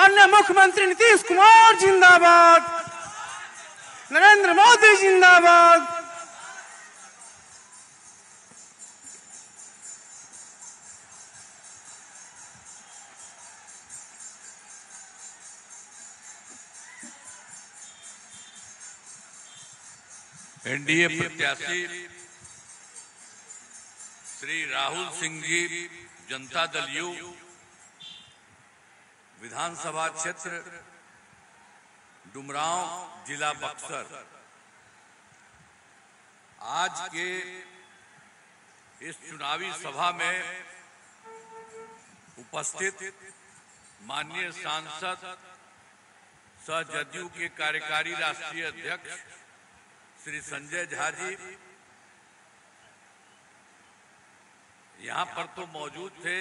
माननीय मुख्यमंत्री नीतीश कुमार जिंदाबाद, नरेंद्र मोदी जिंदाबाद। एनडीए प्रत्याशी श्री राहुल सिंह जी, जनता दल यू, विधानसभा क्षेत्र डुमरांव, जिला बक्सर। आज के इस चुनावी सभा में उपस्थित माननीय सांसद सह जदयू के कार्यकारी राष्ट्रीय अध्यक्ष श्री संजय झा जी यहाँ पर तो मौजूद थे।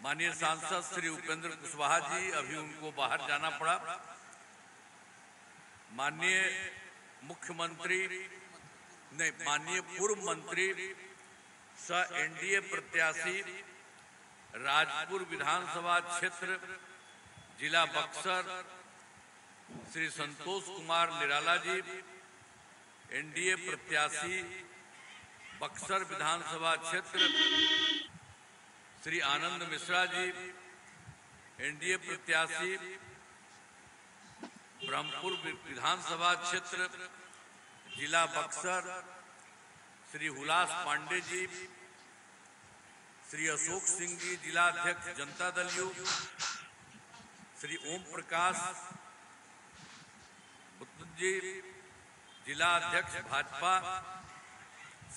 माननीय सांसद श्री उपेंद्र कुशवाहा जी, अभी उनको बाहर जाना पड़ा। माननीय मुख्यमंत्री नहीं, माननीय पूर्व मंत्री सह एनडीए प्रत्याशी राजपुर विधानसभा क्षेत्र जिला बक्सर श्री संतोष कुमार निराला जी, एनडीए प्रत्याशी बक्सर विधानसभा क्षेत्र श्री आनंद मिश्रा जी, एनडीए प्रत्याशी ब्रह्मपुर विधानसभा क्षेत्र जिला बक्सर श्री हुलास पांडे जी, श्री अशोक सिंह जी, जिला अध्यक्ष जनता दल यू, श्री ओम प्रकाश जी, जिला अध्यक्ष भाजपा,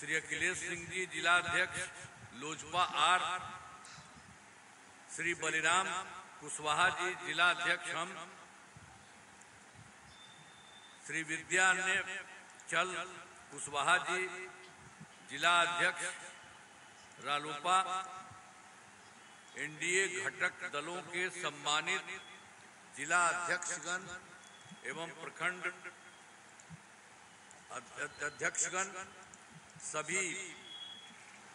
श्री अखिलेश सिंह जी, जिला अध्यक्ष लोजपा आर, श्री बलिराम कुशवाहा जी, जिला अध्यक्ष हम, श्री विद्यान्य चल कुशवाहा जी, जिला अध्यक्ष रालोपा, एनडीए घटक दलों के सम्मानित जिला अध्यक्षगण एवं प्रखंड अध्यक्षगण, सभी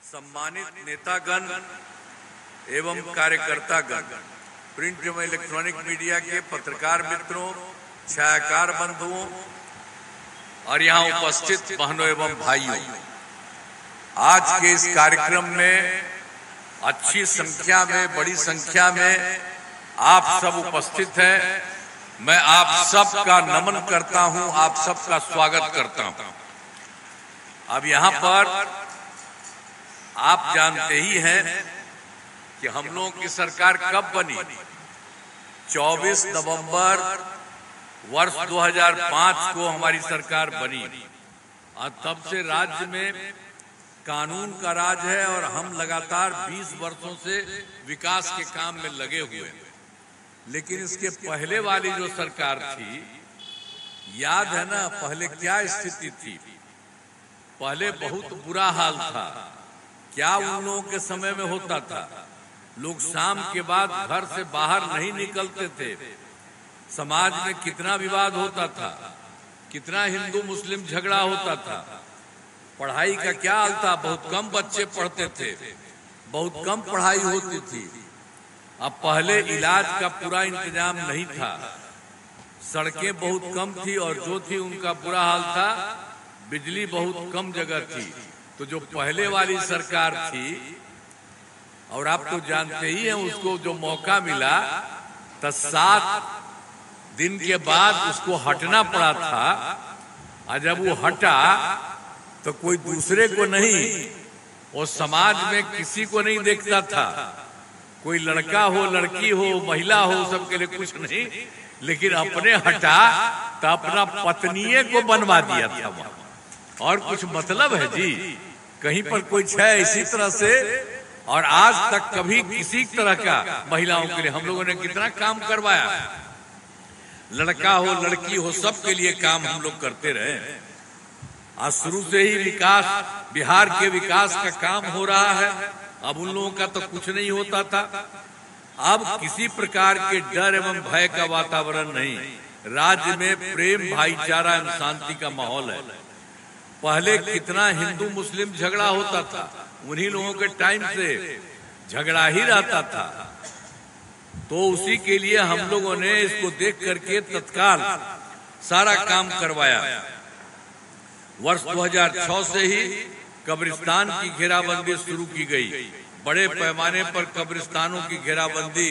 सम्मानित नेतागण एवं कार्यकर्तागण, प्रिंट एवं इलेक्ट्रॉनिक मीडिया के पत्रकार मित्रों, छायाकार बंधुओं और यहाँ उपस्थित बहनों एवं भाइयों, आज के इस कार्यक्रम में अच्छी संख्या में, बड़ी संख्या में आप सब उपस्थित हैं। मैं आप सबका नमन करता हूं, आप सबका स्वागत करता हूं। अब यहां पर आप जानते ही हैं कि हम लोगों की सरकार कब बनी। 24 नवंबर वर्ष 2005 को हमारी सरकार बनी और तब से राज्य में कानून का राज है और हम लगातार 20 वर्षों से विकास के काम में लगे हुए हैं। लेकिन इसके पहले वाली जो सरकार थी, याद है ना पहले क्या स्थिति थी? पहले बहुत बुरा हाल था। क्या उन लोगों के समय में होता था? लोग शाम के बाद घर से बाहर नहीं निकलते थे। समाज में कितना विवाद होता था, कितना हिंदू मुस्लिम झगड़ा होता था। पढ़ाई का क्या हाल था? बहुत कम बच्चे पढ़ते थे, बहुत कम पढ़ाई होती थी। अब पहले इलाज का पूरा इंतजाम नहीं था, सड़कें बहुत कम थी और जो थी उनका बुरा हाल था। बिजली बहुत कम जगह थी। तो जो पहले वाली सरकार थी, और आप तो जानते ही हैं, उसको जो मौका मिला तो 7 दिन के बाद उसको हटना पड़ा था। और जब वो हटा तो कोई दूसरे को नहीं, वो समाज में किसी को नहीं देखता था। कोई लड़का हो, लड़की हो, महिला हो, सबके लिए कुछ नहीं, लेकिन अपने हटा तो अपना पत्नीये को बनवा दिया था वहां। और कुछ मतलब है जी? कहीं पर कोई है इसी तरह से? और आज तक कभी किसी तरह का महिलाओं के लिए हम लोगों ने कितना काम करवाया। लड़का हो, लड़की हो, सबके लिए काम हम लोग करते रहे। आज शुरू से ही विकास, बिहार के विकास का काम हो रहा है। अब उन लोगों का तो कुछ नहीं होता था। अब किसी प्रकार के डर एवं भय का वातावरण नहीं, राज्य में प्रेम, भाईचारा एवं शांति का माहौल है। पहले कितना हिंदू मुस्लिम झगड़ा होता था, उन्हीं लोगों के टाइम से झगड़ा ही रहता था। तो उसी के लिए हम लोगों ने इसको देख करके तत्काल सारा काम करवाया। वर्ष 2006 से ही कब्रिस्तान की घेराबंदी शुरू की गई। बड़े पैमाने पर कब्रिस्तानों की घेराबंदी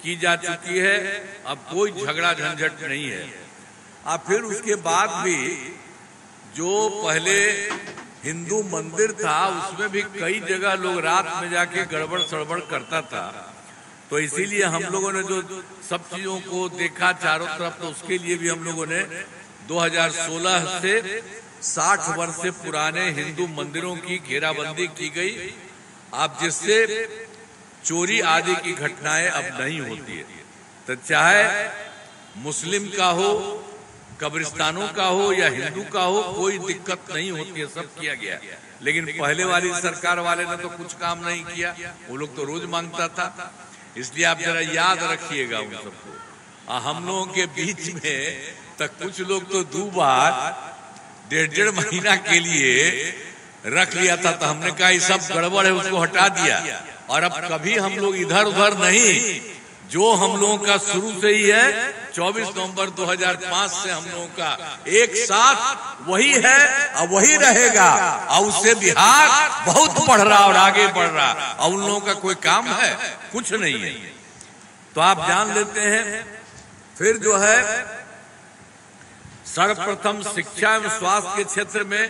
की जा चुकी है। अब कोई झगड़ा झंझट नहीं है। अब फिर उसके बाद भी जो पहले हिंदू मंदिर था उसमें भी कई जगह लोग रात में जाके गड़बड़ सड़बड़ करता था। तो इसीलिए हम लोगों ने जो सब चीजों को देखा चारों तरफ, तो उसके लिए भी हम लोगों ने 2016 से 60 वर्ष से पुराने हिंदू मंदिरों की घेराबंदी की गई। अब जिससे चोरी आदि की घटनाएं अब नहीं होती है। तो चाहे मुस्लिम का हो, कब्रिस्तानों का हो या हिंदू का हो, कोई दिक्कत नहीं होती है, सब किया गया। लेकिन पहले वाली सरकार वाले ने तो कुछ काम नहीं किया, वो लोग तो रोज मांगता था। इसलिए आप जरा याद रखिएगा उन सबको। हम लोगों के बीच में तक कुछ लोग तो 2 बार 1.5 महीना के लिए रख लिया था। तो हमने कहा ये सब गड़बड़ है, उसको हटा दिया। और अब कभी हम लोग इधर उधर नहीं, जो हम लोगों का शुरू से ही है 24 नवंबर 2005 से हम लोगों का एक साथ वही है और वही रहेगा। और उससे बिहार बहुत बढ़ रहा और आगे बढ़ रहा। और उन लोगों का कोई काम है कुछ नहीं है। तो आप जान लेते हैं। फिर जो है सर्वप्रथम शिक्षा एवं स्वास्थ्य के क्षेत्र में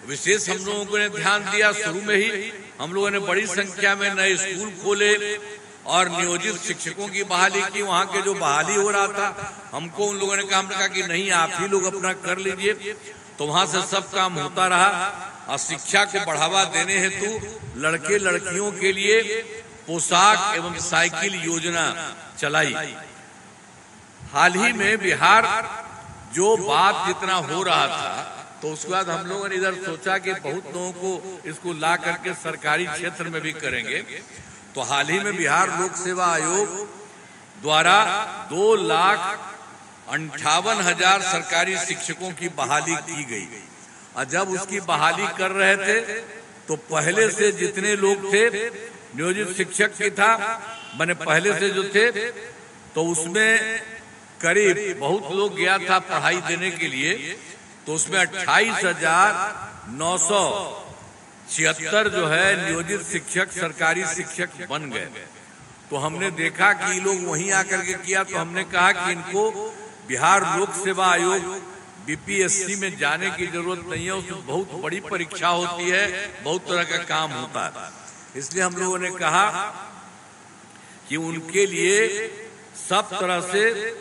विशेष हम लोगों ने ध्यान दिया। शुरू में ही हम लोगों ने बड़ी संख्या में नए स्कूल खोले और नियोजित शिक्षकों की बहाली की। वहाँ के जो बहाली हो रहा था, हमको उन लोगों ने कहा कि नहीं आप ही लोग अपना कर लीजिए। तो वहाँ से सब काम होता रहा। और शिक्षा को बढ़ावा देने हेतु लड़के लड़कियों के लिए पोशाक एवं साइकिल योजना चलाई। हाल ही में बिहार जो बात जितना हो रहा था, तो उसके बाद हम लोगों ने इधर सोचा कि बहुत लोगों को इसको ला करके सरकारी क्षेत्र में भी करेंगे। तो हाल ही में बिहार लोक सेवा आयोग द्वारा 2,58,000 सरकारी शिक्षकों की बहाली की गई। और जब उसकी बहाली कर रहे थे तो पहले से जितने लोग थे नियोजित शिक्षक की था, मैंने पहले से जो थे, तो उसमें करीब बहुत लोग गया था पढ़ाई देने के लिए। तो उसमें 28,976 जो है नियोजित शिक्षक सरकारी शिक्षक बन गए। तो हमने देखा कि ये लोग वहीं आकर के किया। तो हमने कहा कि इनको बिहार लोक सेवा आयोग बीपीएससी में जाने की जरूरत नहीं है। उसमें बहुत बड़ी परीक्षा होती है, बहुत तरह का काम होता है। इसलिए हम लोगों ने कहा कि उनके लिए सब तरह से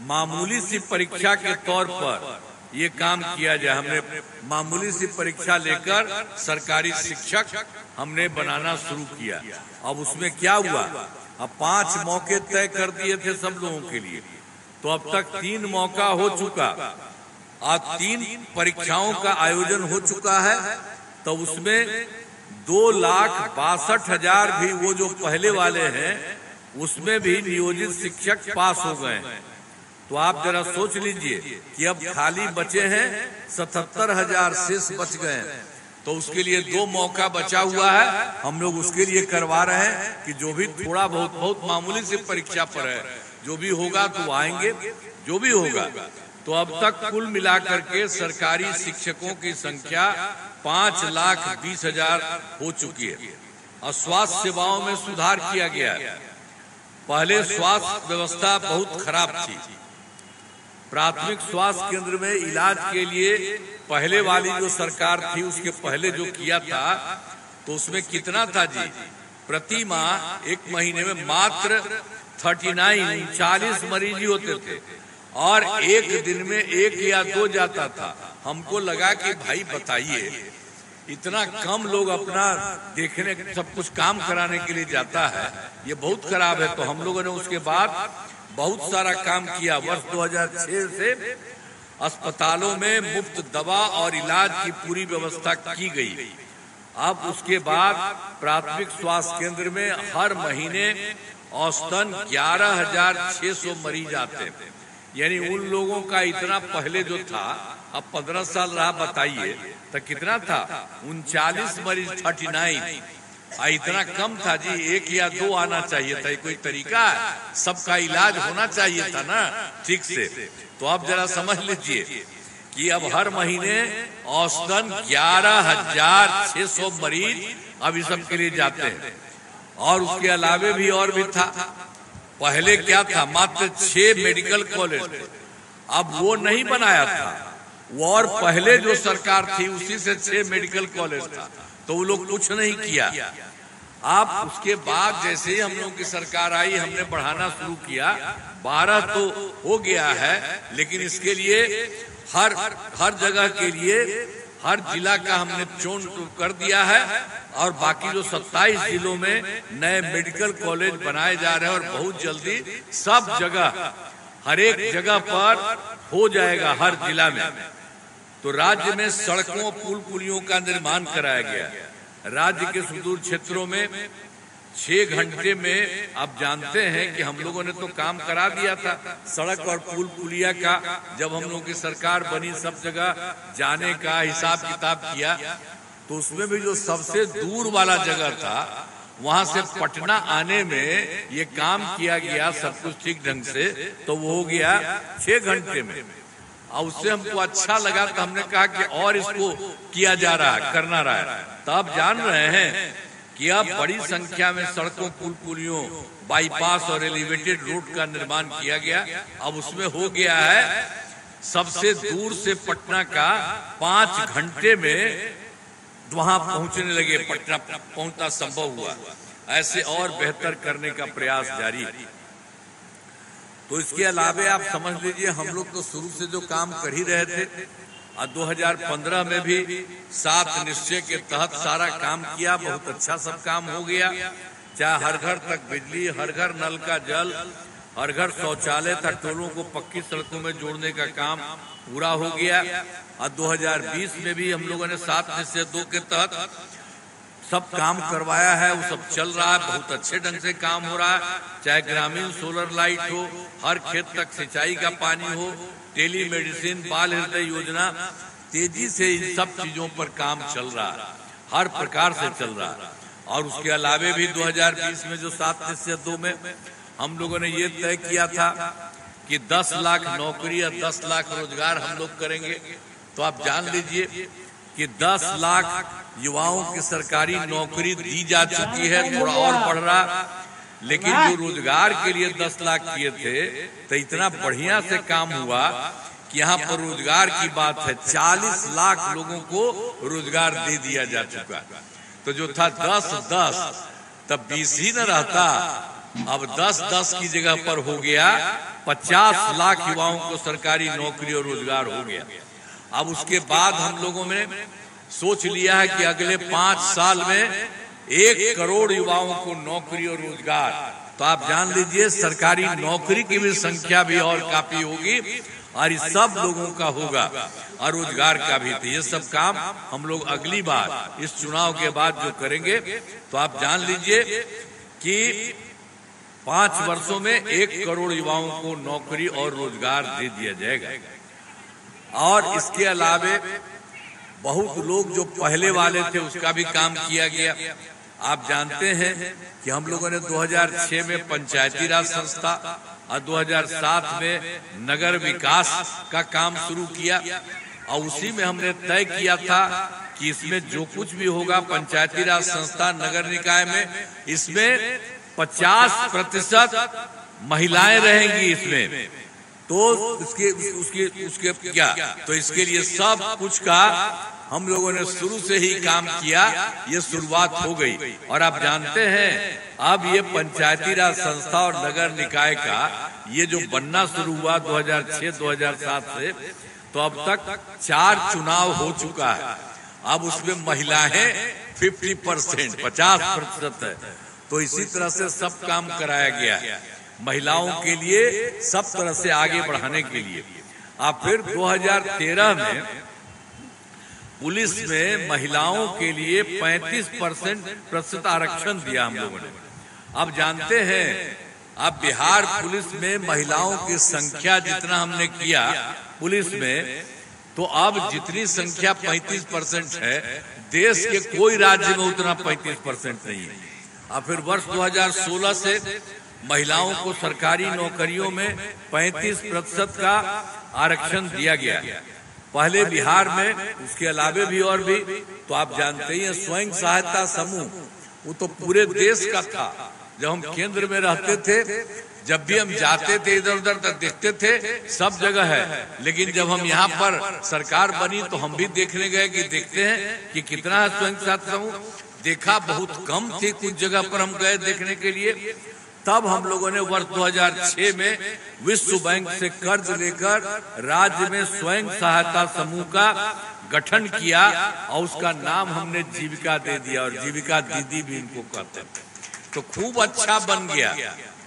मामूली सी परीक्षा के तौर पर ये काम किया जाए। हमने मामूली सी परीक्षा लेकर सरकारी शिक्षक हमने बनाना शुरू किया। अब उसमें क्या हुआ, अब 5 मौके तय कर दिए थे सब लोगों के लिए। तो अब तक 3 मौका हो चुका और 3 परीक्षाओं का आयोजन हो चुका है। तो उसमें 2,62,000 भी वो जो पहले वाले हैं उसमें भी नियोजित शिक्षक पास हो गए। तो आप जरा सोच लीजिए कि अब खाली बचे हैं 77,000 शेष बच गए। तो उसके लिए 2 मौका बचा हुआ है। हम लोग उसके लिए करवा रहे हैं कि जो भी थोड़ा बहुत मामूली से परीक्षा पर है, जो भी होगा तो आएंगे, जो भी होगा। तो अब तक कुल मिलाकर के सरकारी शिक्षकों की संख्या 5,20,000 हो चुकी है। और स्वास्थ्य सेवाओं में सुधार किया गया। पहले स्वास्थ्य व्यवस्था बहुत खराब थी। प्राथमिक स्वास्थ्य केंद्र में इलाज के लिए पहले वाली जो सरकार थी उसके पहले जो किया था, तो उसमें कितना था जी, प्रति माह 1 महीने में मात्र 39 मरीज ही होते थे और एक दिन में 1 या 2 जाता था। हमको लगा कि भाई बताइए इतना कम लोग अपना देखने सब कुछ काम कराने के लिए जाता है, ये बहुत खराब है। तो हम लोगों ने उसके बाद बहुत सारा काम किया। वर्ष 2006 से अस्पतालों में मुफ्त दवा और इलाज की पूरी व्यवस्था की गई। अब उसके बाद प्राथमिक स्वास्थ्य केंद्र में हर महीने औसतन 11,600 मरीज आते हैं। यानी उन लोगों का इतना पहले जो था, अब 15 साल रहा, बताइए तो कितना था, 39 मरीज 39। इतना कम था जी, 1 या 2 आना चाहिए था। कोई तरीका है, सबका इलाज होना चाहिए था ना ठीक से। तो आप जरा समझ लीजिए कि अब हर महीने औसतन 11,600 मरीज अब इस सब के लिए जाते हैं। और उसके अलावे भी और भी था। पहले क्या था, मात्र 6 मेडिकल कॉलेज थे, अब वो नहीं बनाया था वो, और पहले जो सरकार थी उसी से 6 मेडिकल कॉलेज था, तो वो लोग कुछ नहीं किया। आप उसके बाद जैसे ही हम लोगों की सरकार आई, हमने बढ़ाना शुरू किया, 12 तो हो गया है, लेकिन इसके लिए हर जगह के लिए हर जिला का हमने चयन कर दिया है। और बाकी जो 27 जिलों में नए मेडिकल कॉलेज बनाए जा रहे हैं, और बहुत जल्दी सब जगह हर एक जगह पर हो जाएगा, हर जिला में। तो राज्य में सड़कों पुल पुलियों का निर्माण कराया गया। राज्य के सुदूर क्षेत्रों में 6 घंटे में, आप जानते हैं कि हम लोगों ने तो काम करा दिया था सड़क और पुल पुलिया का। जब हम लोगों की सरकार बनी, सब जगह जाने का हिसाब किताब किया, तो उसमें भी जो सबसे दूर वाला जगह था, वहां से पटना आने में ये काम किया गया सब कुछ ठीक ढंग से, तो वो हो गया 6 घंटे में। और उससे हमको अच्छा लगा, तो हमने कहा कि और इसको किया जा रहा है, करना रहा है। तो आप जान रहे हैं कि अब बड़ी संख्या में सड़कों पुल पुलियों बाईपास और एलिवेटेड रोड का निर्माण किया गया। अब उसमें हो गया है सबसे दूर से पटना का 5 घंटे में वहां पहुंचने लगे, पटना पहुंचना संभव हुआ। ऐसे और बेहतर करने का प्रयास जारी। तो इसके अलावे आप समझ लीजिए, हम लोग तो शुरू से जो काम कर ही रहे थे, और 2015 में भी 7 निश्चय के तहत सारा काम किया, बहुत अच्छा सब काम हो गया। चाहे हर घर तक बिजली, हर घर नल का जल, हर घर शौचालय तक, टोलों को पक्की सड़कों में जोड़ने का काम पूरा हो गया। और 2020 में भी हम लोगों ने 7 निश्चय 2 के तहत सब काम करवाया है, वो सब चल रहा है, बहुत अच्छे ढंग से काम हो रहा है। चाहे ग्रामीण सोलर लाइट हो, हर खेत तक सिंचाई का पानी हो, टेली मेडिसिन, बाल हृदय योजना, तेजी से इन सब चीजों पर काम चल रहा है, हर प्रकार से चल रहा है। और उसके अलावे भी 2020 में जो 7 निश्चय 2 में हम लोगों ने ये तय किया था कि 10 लाख नौकरी या 10 लाख रोजगार हम लोग करेंगे। तो आप जान लीजिए कि 10 लाख युवाओं की सरकारी नौकरी दी जा चुकी है, थोड़ा और बढ़ रहा। लेकिन जो रोजगार के लिए 10 लाख किए थे, तो इतना बढ़िया से काम हुआ कि यहाँ पर रोजगार की बात है, 40 लाख लोगों को रोजगार दे दिया जा चुका। तो जो था 10-10, तब 20 ही न रहता, अब 10-10 की जगह पर हो गया 50 लाख युवाओं को सरकारी नौकरी और रोजगार हो गया। अब उसके बाद हम लोगों ने सोच लिया है कि अगले 5 साल में 1 करोड़ युवाओं को नौकरी और रोजगार। तो आप जान लीजिए, सरकारी नौकरी की भी संख्या भी और काफी होगी, और इस सब लोगों का होगा, और रोजगार का भी। तो ये सब काम हम लोग अगली बार इस चुनाव के बाद जो करेंगे, तो आप जान लीजिए कि 5 वर्षों में 1 करोड़ युवाओं को नौकरी और रोजगार दे दिया जाएगा। और इसके अलावे बहुत लोग जो पहले वाले थे, उसका भी काम किया गया। आप जानते हैं कि हम लोगों ने 2006 में पंचायती राज संस्था और 2007 में नगर विकास का काम शुरू किया, और उसी में हमने तय किया था कि इसमें जो कुछ भी होगा पंचायती राज संस्था नगर निकाय में, इसमें 50% महिलाएं रहेंगी इसमें। तो उसके क्या, तो इसके लिए सब कुछ का हम लोगों ने शुरू से ही काम किया, ये शुरुआत हो गई। और आप जानते हैं, अब ये पंचायती राज संस्था और नगर निकाय का ये जो बनना शुरू हुआ 2006-2007 से, तो अब तक 4 चुनाव हो चुका है। अब उसमें महिलाएं 50% है। तो इसी तरह से सब काम कराया गया है महिलाओं के लिए, सब तरह से आगे बढ़ाने के लिए। अब फिर 2013 में पुलिस में महिलाओं के लिए 35% आरक्षण दिया हम लोगों ने। अब जानते हैं, अब बिहार पुलिस में महिलाओं की संख्या जितना हमने किया पुलिस में, तो अब जितनी संख्या 35% है, देश के कोई राज्य में उतना 35% नहीं है। और फिर वर्ष 2016 से महिलाओं को सरकारी नौकरियों में 35% का आरक्षण दिया गया। पहले बिहार में, उसके अलावे भी और भी, तो आप जानते ही हैं स्वयं सहायता समूह, वो तो पूरे देश का था। जब हम केंद्र में रहते थे, जब भी हम जाते थे इधर उधर तक देखते थे, सब जगह है। लेकिन जब हम यहाँ पर सरकार बनी तो हम भी देखने गए कि देखते हैं कि कितना है स्वयं सहायता समूह। देखा बहुत कम थी, कुछ जगह पर हम गए देखने के लिए। तब हम लोगों ने वर्ष 2006 में विश्व बैंक से कर्ज लेकर राज्य में स्वयं सहायता समूह का गठन किया और उसका नाम हमने जीविका दे दिया, और जीविका दीदी भी इनको कहते थे। तो खूब अच्छा बन गया।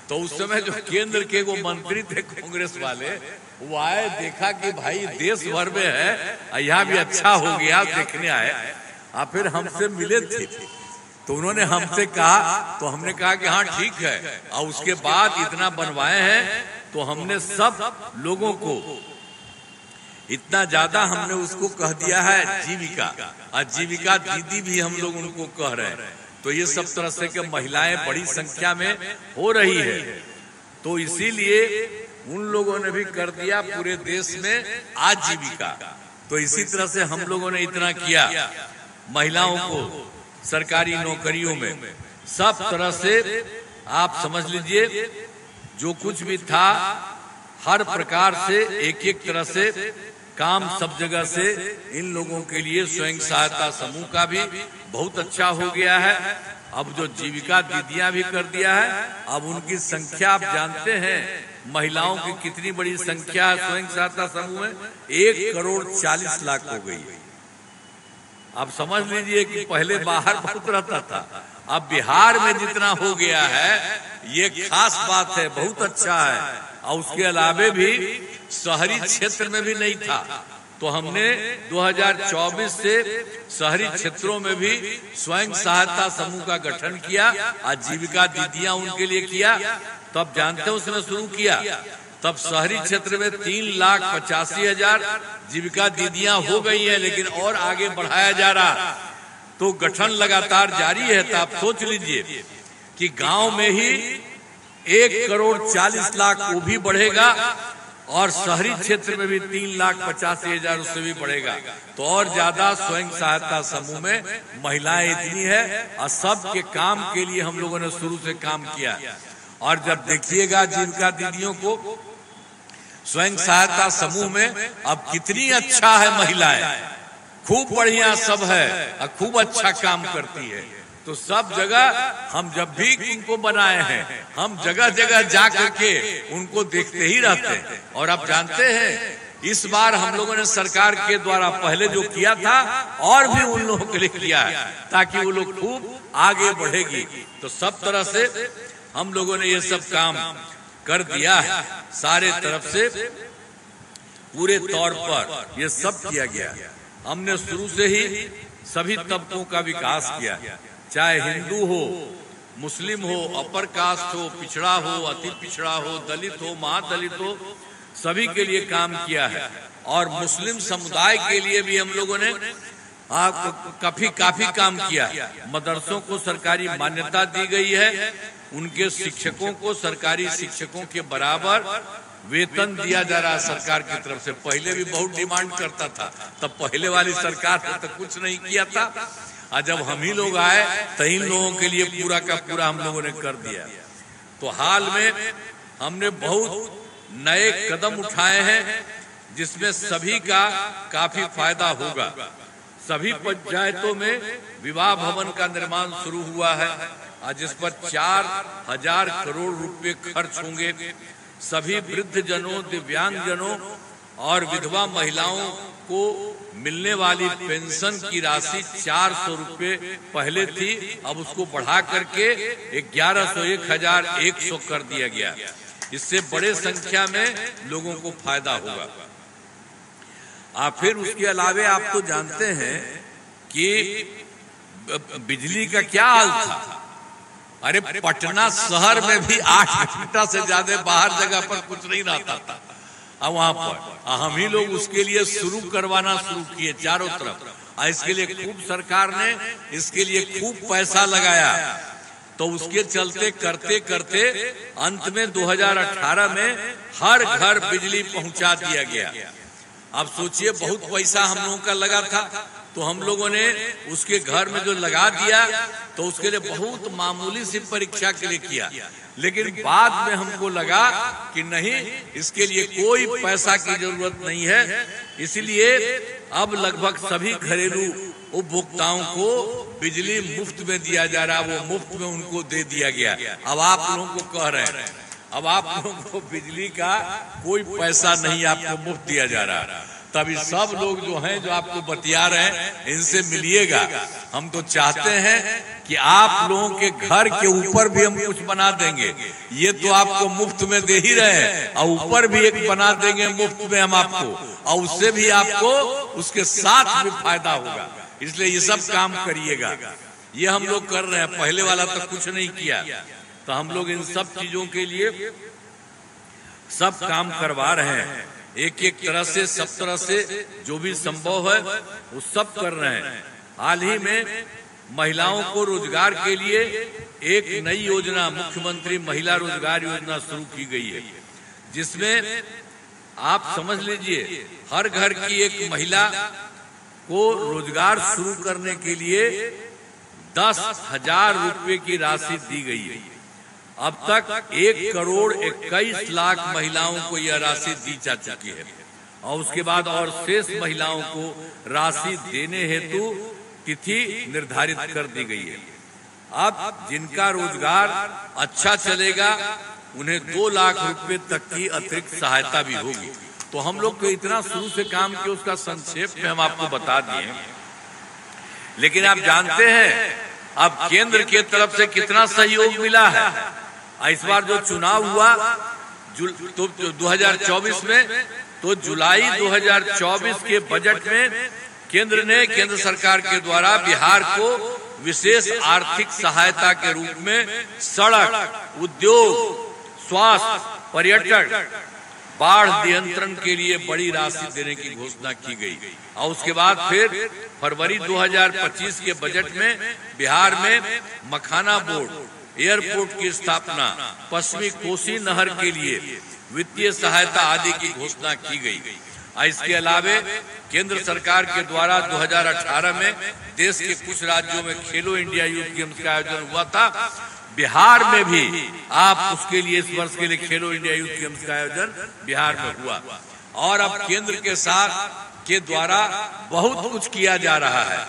तो उस समय जो केंद्र के वो मंत्री थे कांग्रेस वाले, वो आए, देखा कि भाई देश भर में है, यहाँ भी अच्छा हो गया, देखने आए। और फिर हमसे मिले थे, तो उन्होंने हमसे कहा, तो हमने कहा कि हाँ ठीक है। और उसके बाद इतना बनवाए हैं, तो हमने सब लोगों को इतना ज्यादा हमने उसको कह दिया है जीविका, और जीविका दीदी भी हम लोग उनको कह रहे हैं। तो ये सब तरह से कि महिलाएं बड़ी संख्या में हो रही है। तो इसीलिए उन लोगों ने भी कर दिया पूरे देश में आजीविका। तो इसी तरह से हम लोगों ने इतना किया, महिलाओं को सरकारी नौकरियों में सब तरह से आप समझ लीजिए, जो कुछ भी था हर प्रकार से एक एक तरह से काम सब जगह से इन लोगों के लिए स्वयं सहायता समूह का भी बहुत अच्छा हो गया है। अब जो जीविका दीदियां भी कर दिया है, अब उनकी संख्या आप जानते हैं महिलाओं की कितनी बड़ी संख्या है स्वयं सहायता समूह में, 1,40,00,000 हो गई। आप समझ लीजिए कि पहले बाहर बहुत रहता था, अब बिहार में जितना हो गया है ये खास बात है, बहुत अच्छा है। और उसके अलावे भी शहरी क्षेत्र में भी नहीं था, तो हमने 2024 से शहरी क्षेत्रों में भी स्वयं सहायता समूह का गठन किया, आजीविका दीदियां उनके लिए किया। तब जानते हैं उसने शुरू किया, तब शहरी क्षेत्र में 3,85,000 जीविका दीदियां हो गई हैं, लेकिन और आगे बढ़ाया जा रहा। तो गठन लगातार जारी है। तो आप सोच लीजिए कि गांव में ही 1,40,00,000 वो भी बढ़ेगा, और शहरी क्षेत्र में भी 3,85,000 उससे भी बढ़ेगा। तो और ज्यादा स्वयं सहायता समूह में महिलाएं इतनी है, और सबके काम के लिए हम लोगों ने शुरू से काम किया। और जब देखिएगा जीविका दीदियों को स्वयं सहायता समूह में अब कितनी अच्छा है, महिलाएं खूब बढ़िया सब है और खूब अच्छा काम करती है। तो सब जगह हम जब भी उनको बनाए हैं, हम जगह जगह जा करके उनको देखते ही रहते हैं। और आप जानते हैं इस बार हम लोगों ने सरकार के द्वारा पहले जो किया था और भी उन लोगों के लिए किया है, ताकि वो लोग खूब आगे बढ़ेगी। तो सब तरह से हम लोगों ने ये सब काम कर दिया है, सारे तरफ से पूरे तौर पर ये सब किया गया। हमने शुरू से ही सभी तबकों का विकास किया, चाहे हिंदू हो, मुस्लिम हो, अपर कास्ट हो, पिछड़ा हो, अति पिछड़ा हो, दलित हो, महादलित हो, सभी के लिए काम किया है। और मुस्लिम समुदाय के लिए भी हम लोगों ने काफी काम किया। मदरसों को सरकारी मान्यता दी गई है, उनके शिक्षकों को सरकारी शिक्षकों के बराबर वेतन दिया जा रहा है सरकार की तरफ से। पहले भी बहुत डिमांड करता था, तब पहले वाली सरकार ने तो कुछ नहीं किया था, और जब हम ही लोग आए तो इन लोगों के लिए पूरा का पूरा हम लोगों ने कर दिया। तो हाल में हमने बहुत नए कदम उठाए हैं, जिसमें सभी का काफी फायदा होगा। सभी पंचायतों में विवाह भवन का निर्माण शुरू हुआ है, जिस पर 4,000 करोड़ रुपए खर्च होंगे। सभी वृद्ध जनों, दिव्यांग जनों और विधवा महिलाओं को मिलने वाली पेंशन की राशि 400 रुपए पहले थी, अब उसको बढ़ा करके 1,100, 1,100 कर दिया गया। इससे बड़े संख्या में लोगों को फायदा होगा। फिर उसके अलावे आप तो जानते हैं कि बिजली का क्या हाल था। अरे पटना शहर में भी 8 घंटा से ज्यादा बाहर जगह पर कुछ नहीं रहता था, और वहां पर हम ही लोग उसके लिए शुरू करवाना शुरू किए चारों तरफ। इसके लिए खूब सरकार ने इसके लिए खूब पैसा लगाया। तो उसके चलते करते करते अंत में 2018 में हर घर बिजली पहुंचा दिया गया। अब सोचिए, बहुत पैसा हम लोगों का लगा था, तो हम लोगों ने उसके घर में जो लगा दिया तो उसके लिए बहुत मामूली सी परीक्षा के लिए किया। लेकिन बाद में हमको लगा कि नहीं, इसके लिए कोई पैसा की जरूरत नहीं है। इसलिए अब लगभग सभी घरेलू उपभोक्ताओं को बिजली मुफ्त में दिया जा रहा, वो मुफ्त में उनको दे दिया गया। अब आप लोगों को कह रहे हैं, अब आप लोगों को बिजली का कोई पैसा नहीं आपको मुफ्त दिया जा रहा। तभी सब लोग जो हैं, जो आपको बतिया रहे हैं, इनसे मिलिएगा। हम तो चाहते हैं कि आप लोगों के घर के ऊपर भी हम कुछ बना देंगे। ये तो आपको मुफ्त में दे ही रहे हैं, और ऊपर भी एक बना देंगे मुफ्त में हम आपको, और उससे भी आपको उसके साथ भी फायदा होगा। इसलिए ये सब काम करिएगा। ये हम लोग कर रहे हैं, पहले वाला तो कुछ नहीं किया। तो हम लोग इन सब चीजों के लिए सब काम करवा रहे हैं, एक एक तरह से, सब तरह से जो भी संभव है वो सब कर रहे हैं। हाल ही में महिलाओं को रोजगार के लिए एक नई योजना, मुख्यमंत्री महिला रोजगार योजना शुरू की गई है, जिसमें आप समझ लीजिए हर घर की एक महिला को रोजगार शुरू करने के लिए 10,000 रुपए की राशि दी गई है। अब तक 1,21,00,000 महिलाओं को यह राशि दी जा चुकी है, और उसके बाद और शेष महिलाओं को राशि देने हेतु तिथि निर्धारित कर दी गई है। अब जिनका रोजगार अच्छा चलेगा उन्हें 2 लाख रुपए तक की अतिरिक्त सहायता भी होगी। तो हम लोग तो इतना शुरू से काम किया, उसका संक्षेप में हम आपको बता दिए। लेकिन आप जानते हैं अब केंद्र के तरफ से कितना सहयोग मिला है। इस बार जो चुनाव हुआ तो 2024 में, तो जुलाई 2024 के बजट में केंद्र सरकार के द्वारा बिहार को विशेष आर्थिक सहायता के रूप में सड़क, उद्योग, स्वास्थ्य, पर्यटन, बाढ़ नियंत्रण के लिए बड़ी राशि देने की घोषणा की गई। और उसके बाद फिर फरवरी 2025 के बजट में बिहार में मखाना बोर्ड, एयरपोर्ट की स्थापना, पश्चिमी कोसी नहर के लिए वित्तीय सहायता आदि की घोषणा की गई। इसके अलावे केंद्र सरकार के द्वारा 2018 में देश के कुछ राज्यों में खेलो इंडिया यूथ गेम्स का आयोजन हुआ था। बिहार में भी आप उसके लिए इस वर्ष के लिए खेलो इंडिया यूथ गेम्स का आयोजन बिहार में हुआ। और अब केंद्र के साथ के द्वारा बहुत कुछ किया जा रहा है,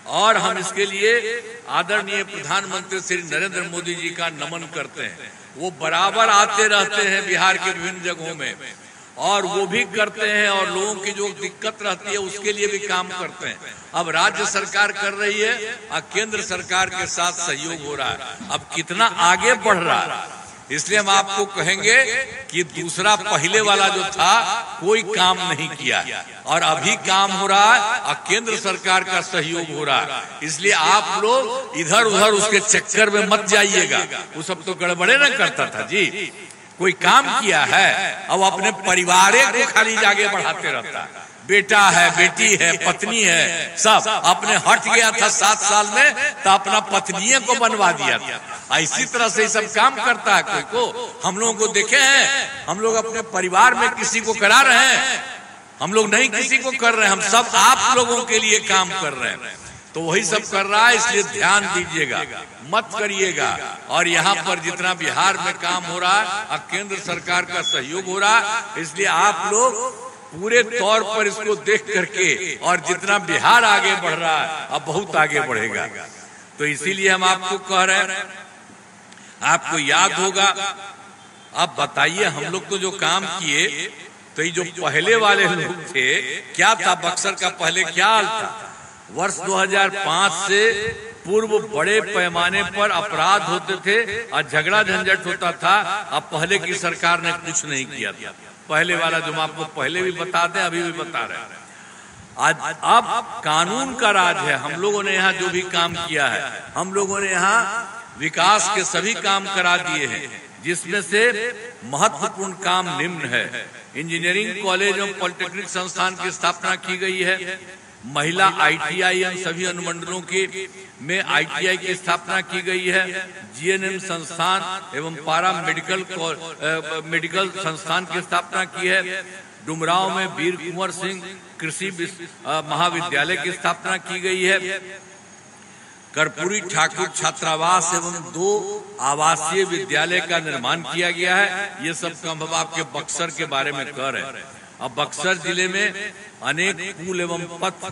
और हम इसके लिए आदरणीय प्रधानमंत्री श्री नरेंद्र मोदी जी का नमन करते हैं। वो बराबर आते रहते हैं बिहार के विभिन्न जगहों में, और वो भी करते हैं, और लोगों की जो दिक्कत रहती है उसके लिए भी काम करते हैं। अब राज्य सरकार कर रही है और केंद्र सरकार के साथ सहयोग हो रहा है। अब कितना आगे बढ़ रहा है, इसलिए हम आपको कहेंगे कि दूसरा पहले वाला जो था कोई काम नहीं किया, और अभी काम हो रहा है और केंद्र सरकार का सहयोग हो रहा है। इसलिए आप लोग इधर उधर उसके चक्कर में मत जाइएगा। वो सब तो गड़बड़े न करता था जी, कोई काम किया है अब अपने परिवार को खाली आगे बढ़ाते रहता है। बेटा है, बेटी है, पत्नी है, सब अपने हट गया था 7 साल में तो अपना पत्नियों को बनवा दिया था। इसी तरह से सब काम करता है कोई को। हम लोगों को देखे हैं, हम लोग अपने परिवार में किसी को करा रहे हैं, हम लोग नहीं किसी को कर रहे हैं, हम सब आप लोगों के लिए काम कर रहे हैं। तो वही सब कर रहा है, इसलिए ध्यान दीजिएगा, मत करिएगा। और यहाँ पर जितना बिहार में काम हो रहा है और केंद्र सरकार का सहयोग हो रहा है, इसलिए आप लोग पूरे तौर पर इसको देख करके, और जितना बिहार आगे बढ़ रहा है अब बहुत आगे बढ़ेगा। तो इसीलिए हम आपको कह रहे हैं, आपको याद होगा। अब बताइए, हम लोग तो जो काम किए, तो ये जो पहले वाले लोग थे, क्या था बक्सर का पहले क्या हाल था? वर्ष 2005 से पूर्व बड़े पैमाने पर अपराध होते थे और झगड़ा झंझट होता था। अब पहले की सरकार ने कुछ नहीं किया था। पहले वाला जो हम आपको पहले भी बता दें, अभी भी बता रहे हैं। आज अब कानून का राज है। हम लोगों ने यहाँ जो भी काम किया है, हम लोगों ने यहाँ विकास के सभी काम करा दिए हैं। जिसमें से महत्वपूर्ण काम निम्न है। इंजीनियरिंग कॉलेज एवं पॉलिटेक्निक संस्थान की स्थापना की गई है। महिला ITI एवं सभी अनुमंडलों के में ITI की स्थापना की गई है। GNM संस्थान एवं पारा मेडिकल संस्थान की स्थापना की है। डुमरांव में वीर कुंवर सिंह कृषि महाविद्यालय की स्थापना की गई है। कर्पूरी ठाकुर छात्रावास एवं 2 आवासीय विद्यालय का निर्माण किया गया है। ये सब काम हम आपके बक्सर के बारे में कह रहे हैं। अब बक्सर जिले में अनेक पुल एवं पथ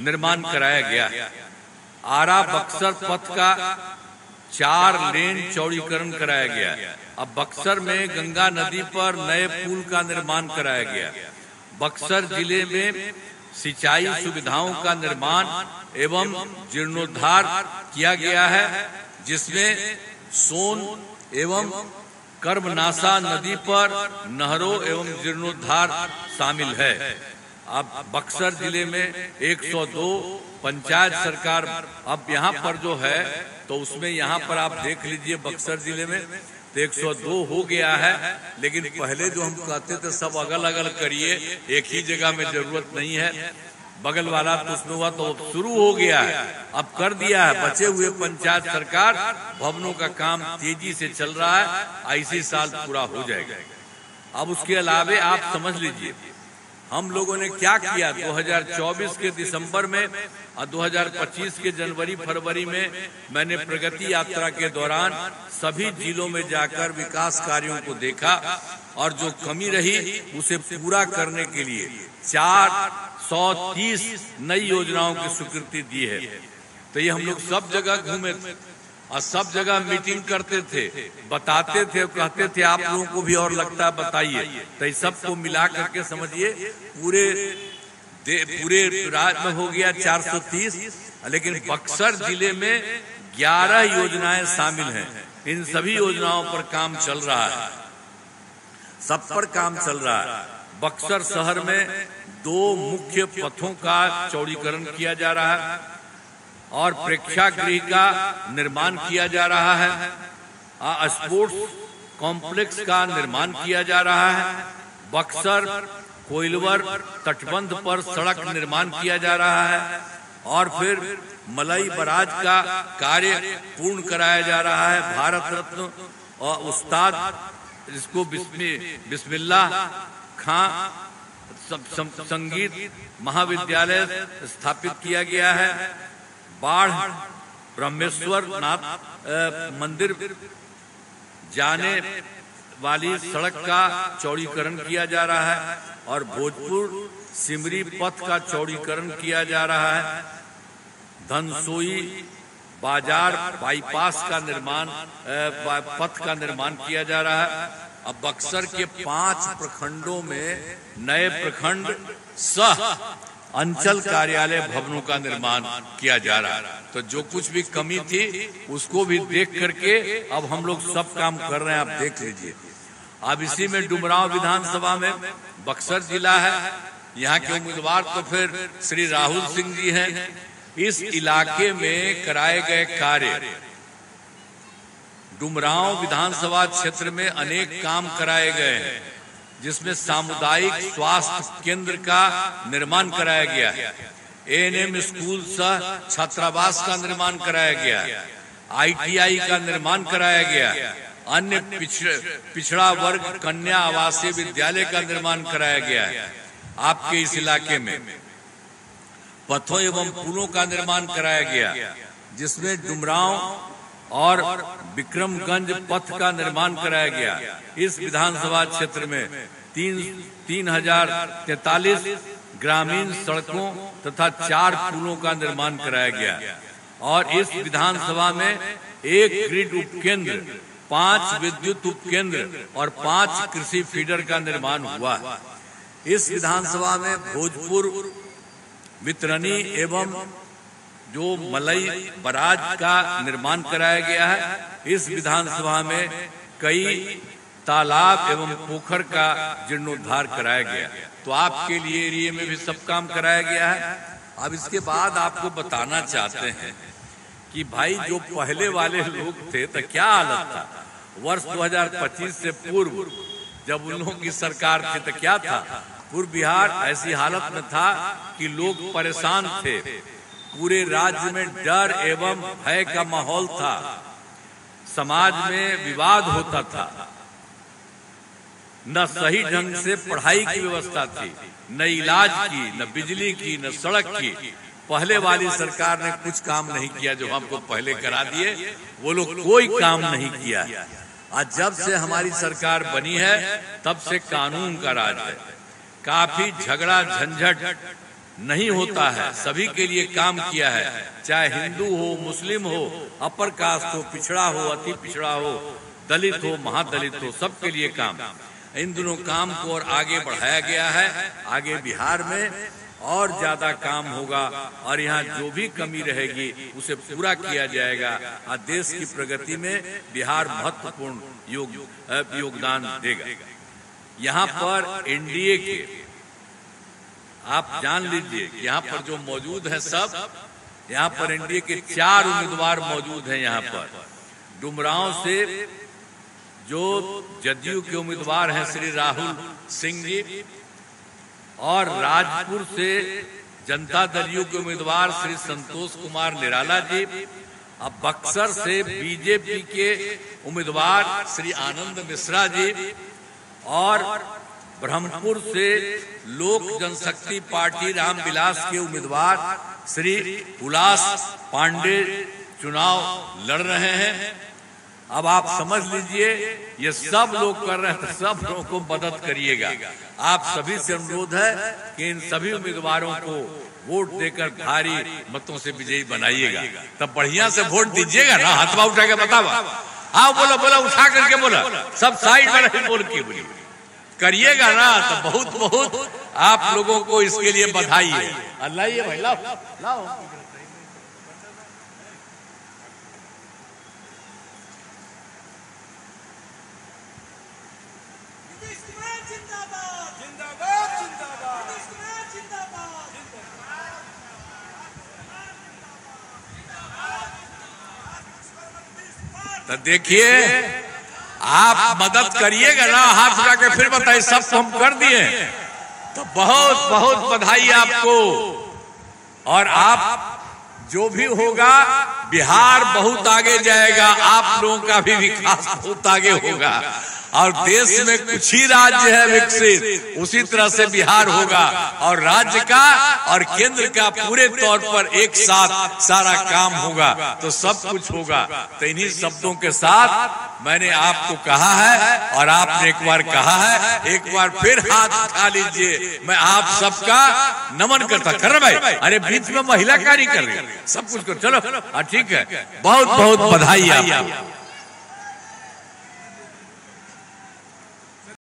निर्माण कराया गया है। आरा बक्सर पथ का 4 लेन चौड़ीकरण कराया गया। अब बक्सर में गंगा नदी पर नए पुल का निर्माण कराया गया। बक्सर जिले में सिंचाई सुविधाओं का निर्माण एवं जीर्णोद्धार किया गया है, जिसमें सोन एवं कर्मनासा नदी पर नहरों एवं जीर्णोद्धार शामिल है। अब बक्सर जिले में 102 पंचायत सरकार अब यहाँ पर जो है, तो उसमें यहाँ पर आप देख लीजिए बक्सर जिले में तो 102 हो गया है। लेकिन पहले जो हम कहते थे सब अगल अगल करिए, एक ही जगह में जरूरत नहीं है, बगल वाला तो उसमें हुआ तो शुरू हो गया है, अब कर दिया है। बचे हुए पंचायत सरकार भवनों का काम तेजी से चल रहा है, इसी साल पूरा हो जाएगा। अब उसके अलावे आप समझ लीजिए हम लोगों ने क्या किया। 2024 के दिसंबर में और 2025 के जनवरी फरवरी में मैंने प्रगति यात्रा के दौरान सभी जिलों में जाकर विकास कार्यों को देखा और जो कमी रही उसे पूरा करने के लिए 430 नई योजनाओं की स्वीकृति दी है। तो ये हम लोग सब जगह घूमे और सब जगह मीटिंग करते थे, बताते थे, कहते थे आप लोगों को भी और लगता है बताइए। तो इस सबको मिला करके समझिए पूरे राज्य में हो गया 430, लेकिन बक्सर जिले में 11 योजनाएं शामिल हैं। इन सभी योजनाओं पर काम चल रहा है, सब पर काम चल रहा है। बक्सर शहर में 2 मुख्य पथों का चौड़ीकरण किया जा रहा है और प्रेक्षागृह का निर्माण किया जा रहा है। स्पोर्ट्स कॉम्प्लेक्स का निर्माण किया जा रहा है। बक्सर कोइलवर तटबंध पर सड़क निर्माण किया जा रहा है और फिर मलई बराज का कार्य पूर्ण कराया जा रहा है। भारत रत्न और उस्ताद जिसको बिस्मिल्लाह खां संगीत महाविद्यालय स्थापित किया गया है। बाढ़ ब्रह्मेश्वर नाथ मंदिर जाने वाली सड़क का चौड़ीकरण किया जा रहा है और भोजपुर सिमरी पथ का चौड़ीकरण किया जा रहा है। धनसोई बाजार बाईपास का निर्माण पथ का निर्माण किया जा रहा है। अब बक्सर के 5 प्रखंडों में नए प्रखंड सह अंचल कार्यालय भवनों का निर्माण किया जा रहा है। तो जो कुछ भी कमी थी उसको भी देख करके अब हम लोग सब काम कर रहे हैं, आप देख लीजिए। अब इसी में डुमरांव विधानसभा में बक्सर जिला है, यहाँ के उम्मीदवार तो फिर श्री राहुल सिंह जी हैं। इस इलाके में कराए गए कार्य, डुमरांव विधानसभा क्षेत्र में अनेक काम कराए गए हैं, जिसमें सामुदायिक स्वास्थ्य केंद्र का निर्माण कराया गया है। ANM स्कूल सह छात्रावास का निर्माण कराया गया, ITI का निर्माण कराया गया, अन्य पिछड़ा वर्ग कन्या आवासीय विद्यालय का निर्माण कराया गया है। आपके इस इलाके में पथों एवं पुलों का निर्माण कराया गया, जिसमें डुमरांव और विक्रमगंज पथ का निर्माण कराया गया। इस विधानसभा क्षेत्र में 3043 ग्रामीण सड़कों तथा 4 पुलों का निर्माण कराया गया और इस विधानसभा में 1 ग्रिड उपकेंद्र, 5 विद्युत उपकेंद्र और 5 कृषि फीडर का निर्माण हुआ। इस विधानसभा में भोजपुर वितरणी एवं जो मलई बराज का निर्माण कराया गया है। इस विधानसभा में कई तालाब एवं पोखर का जीर्णोद्धार कराया गया। तो आपके लिए एरिया में भी सब काम कराया गया है। अब इसके बाद आपको बताना चाहते हैं कि भाई जो पहले वाले लोग थे तो क्या हालत था, वर्ष 2025 से पूर्व जब उन लोगों की सरकार थी तो क्या था, पूर्व बिहार ऐसी हालत में था कि लोग परेशान थे, पूरे राज्य में डर एवं भय का माहौल था, समाज में विवाद होता था, न सही ढंग से पढ़ाई की व्यवस्था थी, न इलाज की, न बिजली की, न सड़क की। पहले वाली सरकार ने कुछ काम नहीं किया जो हमको पहले करा दिए, वो लोग कोई काम नहीं किया। आज जब से हमारी सरकार बनी है तब से कानून का राज है, काफी झगड़ा झंझट नहीं होता है, सभी के लिए काम किया है, चाहे हिंदू हो, मुस्लिम हो, अपर कास्ट हो, पिछड़ा हो, अति पिछड़ा हो, दलित हो, महादलित हो, सबके लिए काम। इन दोनों काम को और आगे बढ़ाया गया है। आगे बिहार में और ज्यादा काम होगा और यहाँ जो भी कमी रहेगी उसे पूरा किया जाएगा और देश की प्रगति में बिहार महत्वपूर्ण योगदान देगा। यहाँ पर एनडीए के आप जान लीजिए कि यहाँ पर जो मौजूद है सब, यहाँ पर एनडीए के 4 उम्मीदवार मौजूद हैं। यहाँ पर डुमरांव से जो जदयू के उम्मीदवार हैं श्री राहुल सिंह जी, और राजपुर से जनता दल यू के उम्मीदवार श्री संतोष कुमार निराला जी, अब बक्सर से बीजेपी के उम्मीदवार श्री आनंद मिश्रा जी, और ब्रह्मपुर से लोक जनशक्ति पार्टी रामविलास के उम्मीदवार श्री उल्लास पांडे चुनाव लड़ रहे हैं। अब आप समझ लीजिए ये सब लोग कर रहे हैं, तो सब लोगों को मदद करिएगा। आप सभी से अनुरोध है कि इन सभी उम्मीदवारों को वोट देकर भारी मतों से विजयी बनाइएगा। तब बढ़िया से वोट दीजिएगा ना, हाथ उठा के बताओ, आओ बोला बोला उठा करके बोला, सब साइड में रहे बोल के बोली करिएगा ना, तो बहुत बहुत आप लोगों को इसके लिए बधाई है। अल्लाह ये भाई लाओ लाओ। तो देखिए आप मदद करिएगा ना, हाथ उठा के फिर बताइए, सब तो हम कर दिए, तो बहुत बहुत बधाई आपको। और आप जो भी होगा बिहार बहुत आगे जाएगा, आप लोगों का भी विकास बहुत आगे होगा, और देश में कुछ ही राज्य है विकसित, उसी तरह से बिहार होगा, और राज्य का और केंद्र का पूरे तौर पर एक साथ सारा काम होगा, तो सब कुछ होगा। तो इन्हीं शब्दों के साथ मैंने आपको कहा है और आपने एक बार कहा है, एक बार फिर हाथ उठा लीजिए। मैं आप सबका नमन करता। कर रहे भाई, अरे बीच में महिला कार्य कर रही है, सब कुछ कर, चलो ठीक है, बहुत बहुत बधाई आपको।